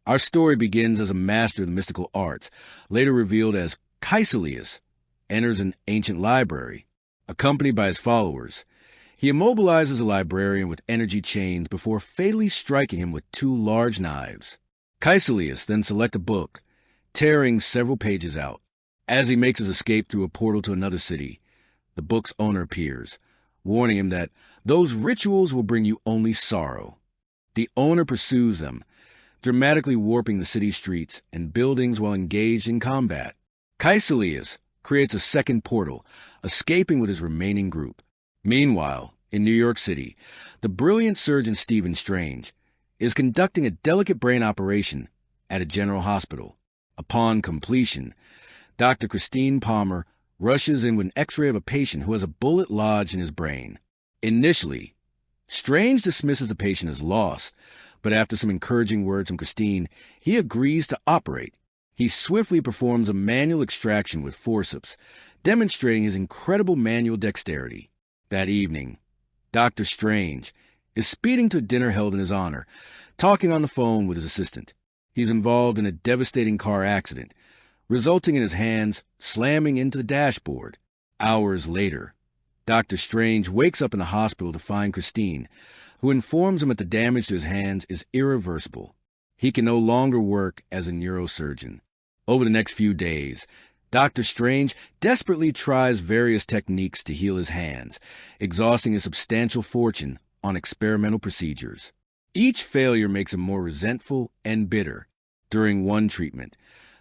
Our story begins as a master of the mystical arts, later revealed as Kaecilius, enters an ancient library. Accompanied by his followers, he immobilizes a librarian with energy chains before fatally striking him with two large knives. Kaecilius then selects a book, tearing several pages out. As he makes his escape through a portal to another city, the book's owner appears, warning him that those rituals will bring you only sorrow. The owner pursues them, dramatically warping the city streets and buildings while engaged in combat. Kaecilius creates a second portal, escaping with his remaining group. Meanwhile, in New York City, the brilliant surgeon Stephen Strange is conducting a delicate brain operation at a general hospital. Upon completion, Dr. Christine Palmer rushes in with an X-ray of a patient who has a bullet lodged in his brain. Initially, Strange dismisses the patient as lost, but after some encouraging words from Christine, he agrees to operate. He swiftly performs a manual extraction with forceps, demonstrating his incredible manual dexterity. That evening, Dr. Strange is speeding to a dinner held in his honor, talking on the phone with his assistant. He's involved in a devastating car accident, resulting in his hands slamming into the dashboard. Hours later, Dr. Strange wakes up in the hospital to find Christine, who informs him that the damage to his hands is irreversible. He can no longer work as a neurosurgeon. Over the next few days, Dr. Strange desperately tries various techniques to heal his hands, exhausting a substantial fortune on experimental procedures. Each failure makes him more resentful and bitter. During one treatment,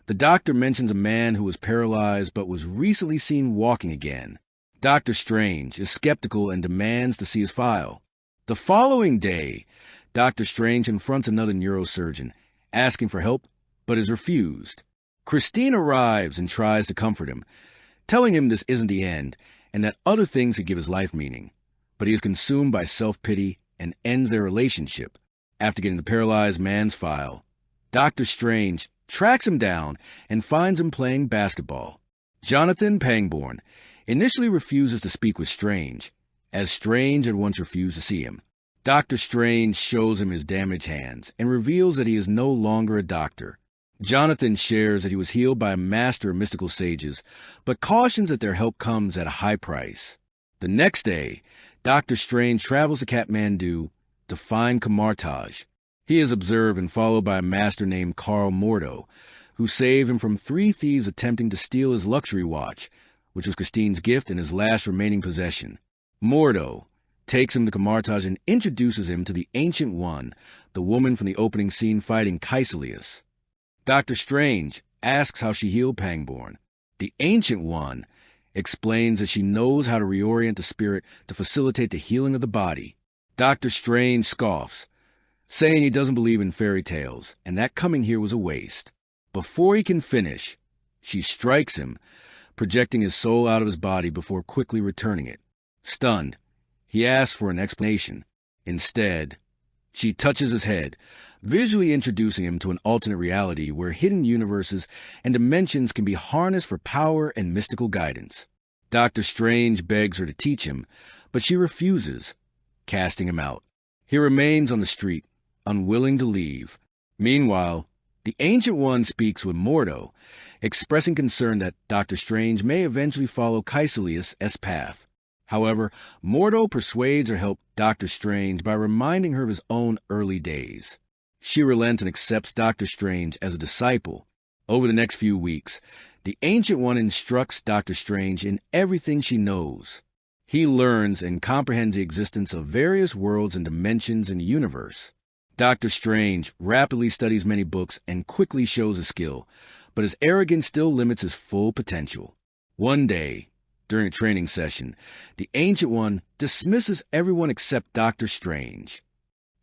the doctor mentions a man who was paralyzed but was recently seen walking again. Dr. Strange is skeptical and demands to see his file. The following day, Dr. Strange confronts another neurosurgeon, asking for help, but is refused. Christine arrives and tries to comfort him, telling him this isn't the end and that other things could give his life meaning. But he is consumed by self-pity and ends their relationship. After getting the paralyzed man's file, Dr. Strange tracks him down and finds him playing basketball. Jonathan Pangborn initially refuses to speak with Strange, as Strange had once refused to see him. Dr. Strange shows him his damaged hands and reveals that he is no longer a doctor. Jonathan shares that he was healed by a master of mystical sages, but cautions that their help comes at a high price. The next day, Dr. Strange travels to Kathmandu to find Kamar-Taj. He is observed and followed by a master named Karl Mordo, who saved him from 3 thieves attempting to steal his luxury watch, which was Christine's gift and his last remaining possession. Mordo takes him to Kamar-Taj and introduces him to the Ancient One, the woman from the opening scene fighting Kaecilius. Dr. Strange asks how she healed Pangborn. The Ancient One explains that she knows how to reorient the spirit to facilitate the healing of the body. Dr. Strange scoffs, saying he doesn't believe in fairy tales and that coming here was a waste. Before he can finish, she strikes him, projecting his soul out of his body before quickly returning it. Stunned, he asks for an explanation. Instead, she touches his head, visually introducing him to an alternate reality where hidden universes and dimensions can be harnessed for power and mystical guidance. Dr. Strange begs her to teach him, but she refuses, casting him out. He remains on the street, unwilling to leave. Meanwhile, the Ancient One speaks with Mordo, expressing concern that Dr. Strange may eventually follow Kaecilius' path. However, Mordo persuades her to help Dr. Strange by reminding her of his own early days. She relents and accepts Dr. Strange as a disciple. Over the next few weeks, the Ancient One instructs Dr. Strange in everything she knows. He learns and comprehends the existence of various worlds and dimensions in the universe. Dr. Strange rapidly studies many books and quickly shows his skill, but his arrogance still limits his full potential. One day, during a training session, the Ancient One dismisses everyone except Dr. Strange.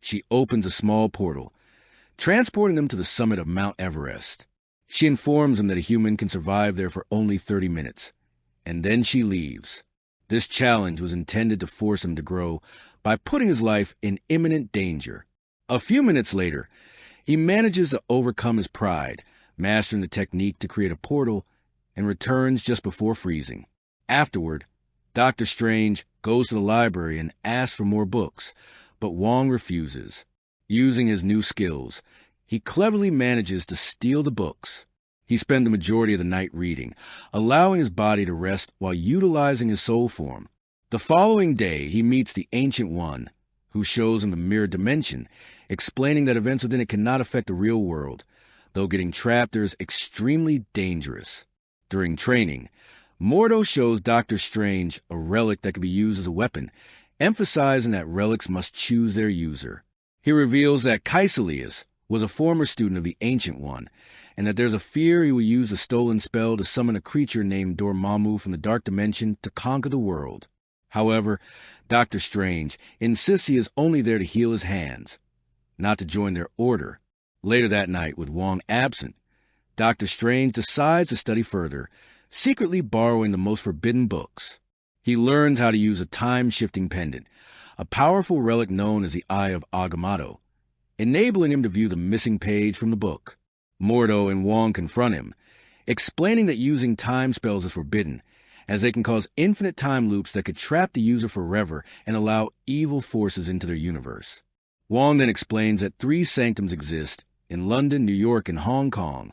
She opens a small portal, transporting them to the summit of Mount Everest. She informs him that a human can survive there for only 30 minutes, and then she leaves. This challenge was intended to force him to grow by putting his life in imminent danger. A few minutes later, he manages to overcome his pride, mastering the technique to create a portal, and returns just before freezing. Afterward, Dr. Strange goes to the library and asks for more books, but Wong refuses. Using his new skills, he cleverly manages to steal the books. He spent the majority of the night reading, allowing his body to rest while utilizing his soul form. The following day, he meets the Ancient One, who shows him the mirror dimension, explaining that events within it cannot affect the real world. Though getting trapped there is extremely dangerous. During training, Mordo shows Doctor Strange a relic that can be used as a weapon, emphasizing that relics must choose their user. He reveals that Kaecilius was a former student of the Ancient One, and that there's a fear he will use a stolen spell to summon a creature named Dormammu from the Dark Dimension to conquer the world. However, Doctor Strange insists he is only there to heal his hands, not to join their order. Later that night, with Wong absent, Doctor Strange decides to study further, secretly borrowing the most forbidden books. He learns how to use a time-shifting pendant, a powerful relic known as the Eye of Agamotto, enabling him to view the missing page from the book. Mordo and Wong confront him, explaining that using time spells is forbidden, as they can cause infinite time loops that could trap the user forever and allow evil forces into their universe. Wong then explains that 3 sanctums exist in London, New York, and Hong Kong,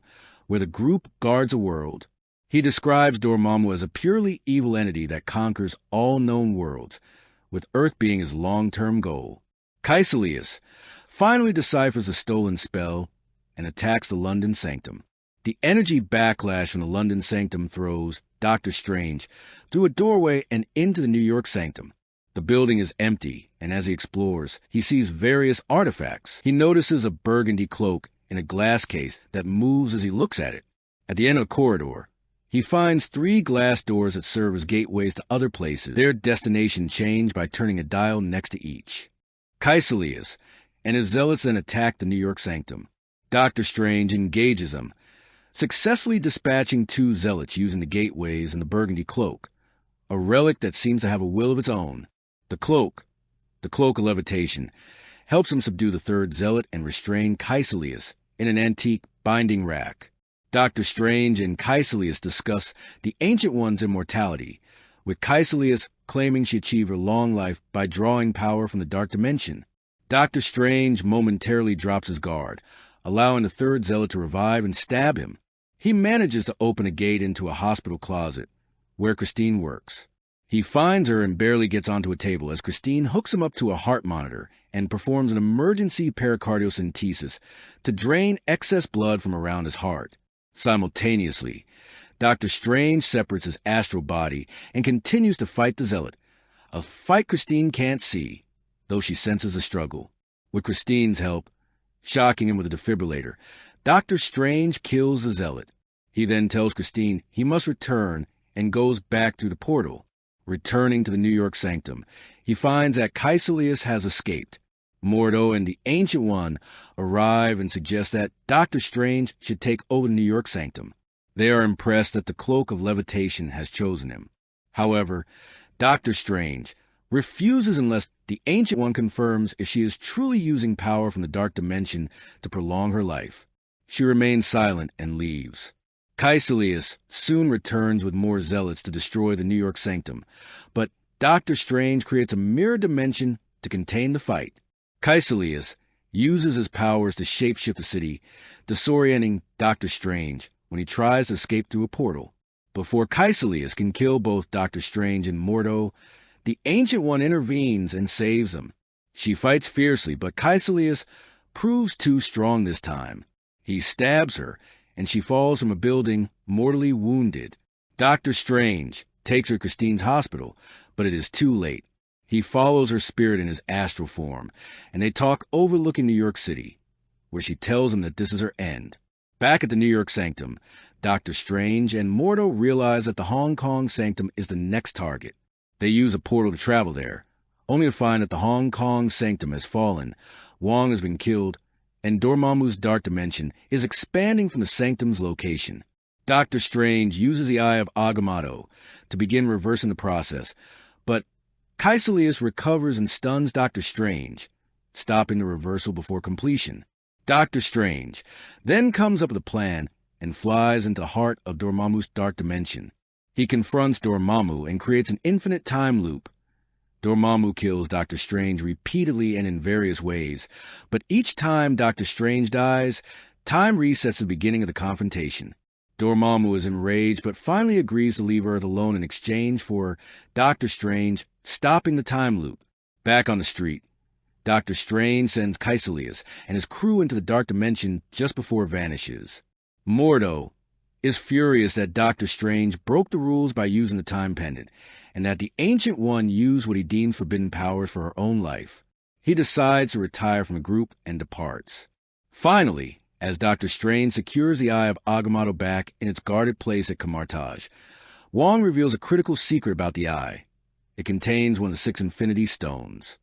where the group guards a world. He describes Dormammu as a purely evil entity that conquers all known worlds, with Earth being his long-term goal. Kaecilius finally deciphers the stolen spell and attacks the London Sanctum. The energy backlash from the London Sanctum throws Doctor Strange through a doorway and into the New York Sanctum. The building is empty, and as he explores, he sees various artifacts. He notices a burgundy cloak in a glass case that moves as he looks at it. At the end of the corridor, he finds 3 glass doors that serve as gateways to other places. Their destination change by turning a dial next to each. Kaecilius and his zealots then attack the New York Sanctum. Doctor Strange engages them, successfully dispatching 2 zealots using the gateways and the burgundy cloak, a relic that seems to have a will of its own. The cloak of levitation, helps him subdue the 3rd zealot and restrain Kaecilius in an antique binding rack. Doctor Strange and Kaecilius discuss the Ancient One's immortality, with Kaecilius claiming she achieved her long life by drawing power from the Dark Dimension. Doctor Strange momentarily drops his guard, allowing the 3rd zealot to revive and stab him. He manages to open a gate into a hospital closet, where Christine works. He finds her and barely gets onto a table as Christine hooks him up to a heart monitor and performs an emergency pericardiocentesis to drain excess blood from around his heart. Simultaneously, Doctor Strange separates his astral body and continues to fight the zealot, a fight Christine can't see, though she senses a struggle. With Christine's help, shocking him with a defibrillator, Doctor Strange kills the zealot. He then tells Christine he must return and goes back through the portal. Returning to the New York Sanctum, he finds that Kaecilius has escaped. Mordo and the Ancient One arrive and suggest that Doctor Strange should take over the New York Sanctum. They are impressed that the Cloak of Levitation has chosen him. However, Doctor Strange refuses unless the Ancient One confirms if she is truly using power from the Dark Dimension to prolong her life. She remains silent and leaves. Kaecilius soon returns with more zealots to destroy the New York Sanctum, but Doctor Strange creates a mirror dimension to contain the fight. Kaecilius uses his powers to shapeshift the city, disorienting Doctor Strange when he tries to escape through a portal. Before Kaecilius can kill both Doctor Strange and Mordo, the Ancient One intervenes and saves them. She fights fiercely, but Kaecilius proves too strong this time. He stabs her, and she falls from a building mortally wounded. Doctor Strange takes her to Christine's hospital, but it is too late. He follows her spirit in his astral form, and they talk overlooking New York City, where she tells him that this is her end. Back at the New York Sanctum, Doctor Strange and Mordo realize that the Hong Kong Sanctum is the next target. They use a portal to travel there, only to find that the Hong Kong Sanctum has fallen, Wong has been killed, and Dormammu's Dark Dimension is expanding from the Sanctum's location. Doctor Strange uses the Eye of Agamotto to begin reversing the process, but Kaecilius recovers and stuns Doctor Strange, stopping the reversal before completion. Doctor Strange then comes up with a plan and flies into the heart of Dormammu's Dark Dimension. He confronts Dormammu and creates an infinite time loop, Dormammu kills Doctor Strange repeatedly and in various ways, but each time Doctor Strange dies, time resets the beginning of the confrontation. Dormammu is enraged, but finally agrees to leave Earth alone in exchange for Doctor Strange stopping the time loop. Back on the street, Doctor Strange sends Kaecilius and his crew into the Dark Dimension just before it vanishes. Mordo is furious that Doctor Strange broke the rules by using the Time Pendant, and that the Ancient One used what he deemed forbidden powers for her own life. He decides to retire from the group and departs. Finally, as Doctor Strange secures the Eye of Agamotto back in its guarded place at Kamar-Taj, Wong reveals a critical secret about the Eye. It contains one of the 6 Infinity Stones.